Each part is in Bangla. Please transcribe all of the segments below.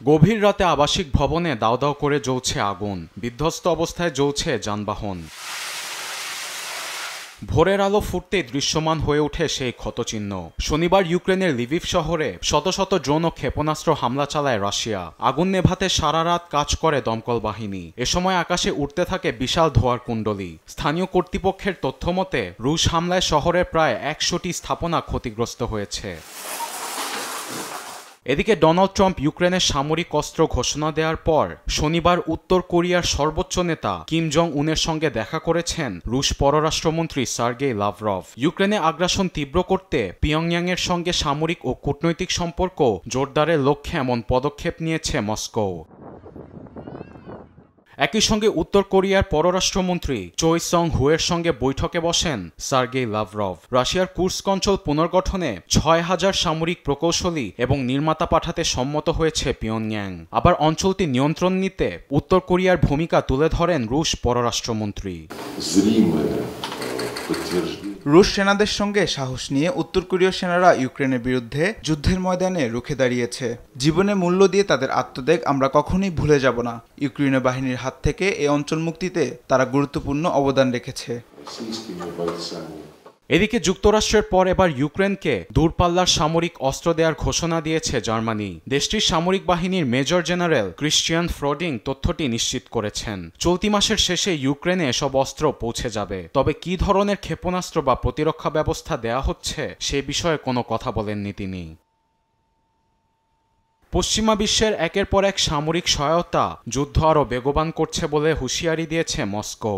গভীর রাতে আবাসিক ভবনে দাউ দাউ করে জ্বলছে আগুন, বিধ্বস্ত অবস্থায় জ্বলছে যানবাহন। ভোরের আলো ফুটতেই দৃশ্যমান হয়ে ওঠে সেই ক্ষতচিহ্ন। শনিবার ইউক্রেনের লিভিভ শহরে শত শত ড্রোন ও ক্ষেপণাস্ত্র হামলা চালায় রাশিয়া। আগুন নেভাতে সারা রাত কাজ করে দমকল বাহিনী। এ সময় আকাশে উঠতে থাকে বিশাল ধোঁয়ার কুণ্ডলী। স্থানীয় কর্তৃপক্ষের তথ্যমতে রুশ হামলায় শহরের প্রায় 100টি স্থাপনা ক্ষতিগ্রস্ত হয়েছে। এদিকে ডোনাল্ড ট্রাম্প ইউক্রেনের সামরিক অস্ত্র ঘোষণা দেওয়ার পর শনিবার উত্তর কোরিয়ার সর্বোচ্চ নেতা কিম জং উনের সঙ্গে দেখা করেছেন রুশ পররাষ্ট্রমন্ত্রী সার্গেই লাভরভ। ইউক্রেনে আগ্রাসন তীব্র করতে পিয়ংইয়াংয়ের সঙ্গে সামরিক ও কূটনৈতিক সম্পর্ক জোরদারের লক্ষ্যে এমন পদক্ষেপ নিয়েছে মস্কো। একই সঙ্গে উত্তর কোরিয়ার পররাষ্ট্রমন্ত্রী চোই সং হুয়ের সঙ্গে বৈঠকে বসেন সার্গেই লাভরভ। রাশিয়ার কুর্স্ক অঞ্চল পুনর্গঠনে 6000 সামরিক প্রকৌশলী এবং নির্মাতা পাঠাতে সম্মত হয়েছে পিয়ংইয়াং। আবার অঞ্চলটি নিয়ন্ত্রণ নিতে উত্তর কোরিয়ার ভূমিকা তুলে ধরেন রুশ পররাষ্ট্রমন্ত্রী। রুশ সেনাদের সঙ্গে সাহস নিয়ে উত্তর কোরীয় সেনারা ইউক্রেনের বিরুদ্ধে যুদ্ধের ময়দানে রুখে দাঁড়িয়েছে। জীবনের মূল্য দিয়ে তাদের আত্মত্যাগ আমরা কখনোই ভুলে যাব না। ইউক্রেনীয় বাহিনীর হাত থেকে এই অঞ্চল মুক্তিতে তারা গুরুত্বপূর্ণ অবদান রেখেছে। এদিকে যুক্তরাষ্ট্রের পর এবার ইউক্রেনকে দূরপাল্লার সামরিক অস্ত্র দেওয়ার ঘোষণা দিয়েছে জার্মানি। দেশটির সামরিক বাহিনীর মেজর জেনারেল ক্রিশ্চিয়ান ফ্রডিং তথ্যটি নিশ্চিত করেছেন। চলতি মাসের শেষে ইউক্রেনে এসব অস্ত্র পৌঁছে যাবে। তবে কী ধরনের ক্ষেপণাস্ত্র বা প্রতিরক্ষা ব্যবস্থা দেয়া হচ্ছে সে বিষয়ে কোনো কথা বলেননি তিনি। পশ্চিমা বিশ্বের একের পর এক সামরিক সহায়তা যুদ্ধ আরও বেগবান করছে বলে হুঁশিয়ারি দিয়েছে মস্কো।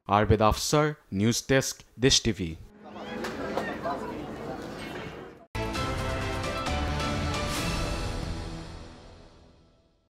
আরবেদ আফসার, নিউজ ডেস্ক, দেশ টিভি।